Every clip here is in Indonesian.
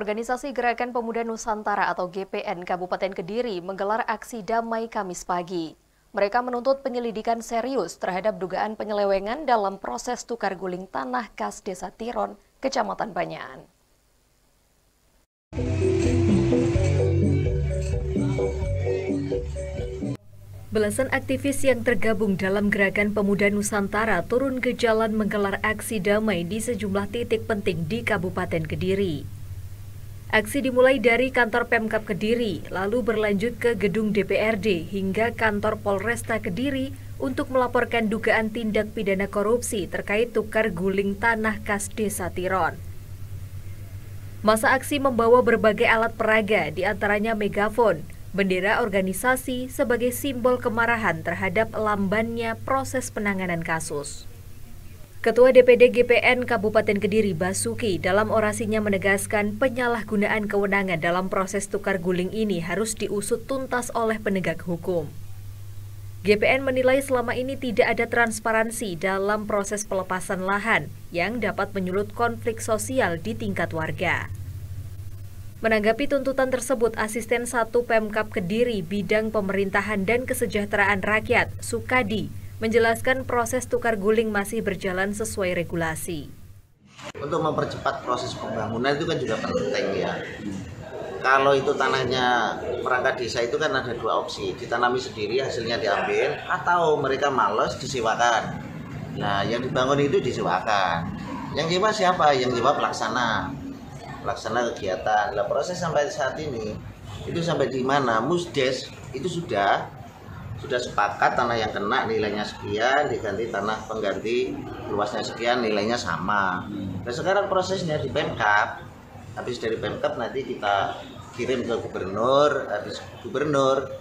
Organisasi Gerakan Pemuda Nusantara atau GPN Kabupaten Kediri menggelar aksi damai Kamis pagi. Mereka menuntut penyelidikan serius terhadap dugaan penyelewengan dalam proses tukar guling tanah kas Desa Tiron, Kecamatan Banyan. Belasan aktivis yang tergabung dalam Gerakan Pemuda Nusantara turun ke jalan menggelar aksi damai di sejumlah titik penting di Kabupaten Kediri. Aksi dimulai dari kantor Pemkab Kediri, lalu berlanjut ke gedung DPRD hingga kantor Polresta Kediri untuk melaporkan dugaan tindak pidana korupsi terkait tukar guling tanah kas Desa Tiron. Masa aksi membawa berbagai alat peraga, diantaranya megafon, bendera organisasi sebagai simbol kemarahan terhadap lambannya proses penanganan kasus. Ketua DPD GPN Kabupaten Kediri Basuki dalam orasinya menegaskan penyalahgunaan kewenangan dalam proses tukar guling ini harus diusut tuntas oleh penegak hukum. GPN menilai selama ini tidak ada transparansi dalam proses pelepasan lahan yang dapat menyulut konflik sosial di tingkat warga. Menanggapi tuntutan tersebut, Asisten 1 Pemkab Kediri Bidang Pemerintahan dan Kesejahteraan Rakyat, Sukadi, menjelaskan proses tukar guling masih berjalan sesuai regulasi. Untuk mempercepat proses pembangunan itu kan juga penting ya. Kalau itu tanahnya perangkat desa itu kan ada dua opsi, ditanami sendiri hasilnya diambil atau mereka malas disewakan. Nah yang dibangun itu disewakan. Yang sewa siapa? Yang sewa pelaksana kegiatan. Nah, proses sampai saat ini itu sampai di mana? Musdes itu sudah sepakat tanah yang kena nilainya sekian diganti tanah pengganti luasnya sekian nilainya sama. Nah sekarang prosesnya di Pemkab, habis dari Pemkab nanti kita kirim ke gubernur, habis gubernur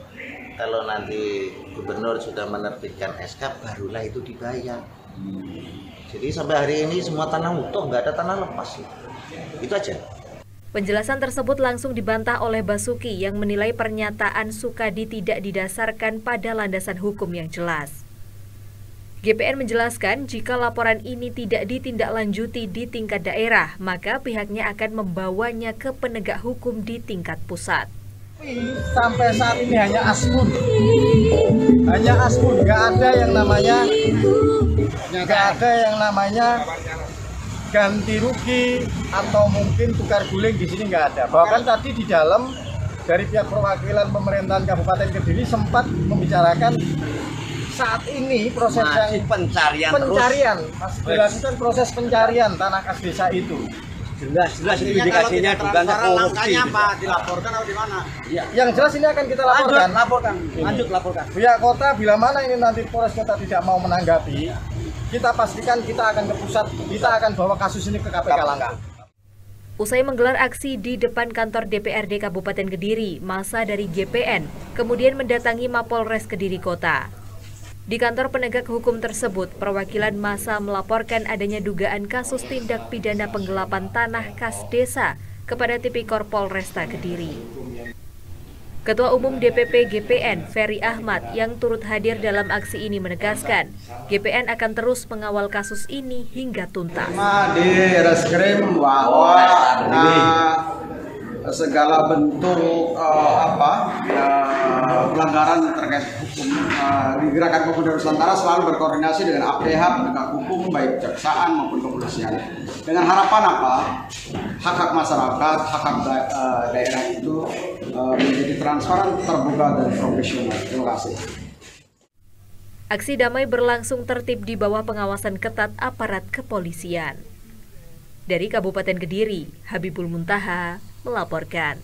kalau nanti gubernur sudah menerbitkan SK barulah itu dibayar. Jadi sampai hari ini semua tanah utuh, nggak ada tanah lepas. Itu aja. Penjelasan tersebut langsung dibantah oleh Basuki yang menilai pernyataan Sukadi tidak didasarkan pada landasan hukum yang jelas. GPN menjelaskan jika laporan ini tidak ditindaklanjuti di tingkat daerah, maka pihaknya akan membawanya ke penegak hukum di tingkat pusat. Sampai saat ini hanya aspun, nggak ada yang namanya ganti rugi atau mungkin tukar guling di sini nggak ada. Bahkan tadi di dalam dari pihak perwakilan pemerintahan Kabupaten Kediri sempat membicarakan saat ini proses pencarian masih dilakukan proses pencarian tanah kas desa itu. Jelas indikasinya dugaan korupsi. Apa? Dilaporkan atau di mana? Ya. Yang jelas ini akan kita laporkan. Laporkan. Pihak kota bila mana ini nanti Polres Kota tidak mau menanggapi, kita pastikan kita akan ke pusat, kita akan bawa kasus ini ke KPK langsung. Usai menggelar aksi di depan kantor DPRD Kabupaten Kediri, massa dari GPN kemudian mendatangi Mapolres Kediri Kota. Di kantor penegak hukum tersebut, perwakilan massa melaporkan adanya dugaan kasus tindak pidana penggelapan tanah kas desa kepada Tipikor Polresta Kediri. Ketua Umum DPP GPN, Ferry Ahmad, yang turut hadir dalam aksi ini menegaskan, GPN akan terus mengawal kasus ini hingga tuntas. Di reskrim bahwa segala bentuk pelanggaran terkait hukum di Gerakan Pemuda Nusantara selalu berkoordinasi dengan APH, penegak hukum, baik kejaksaan maupun kepolisian. Dengan harapan hak-hak masyarakat, hak-hak daerah itu menjadi transparan, terbuka, dan profesional. Terima kasih. Aksi damai berlangsung tertib di bawah pengawasan ketat aparat kepolisian. Dari Kabupaten Kediri, Habibul Muntaha melaporkan.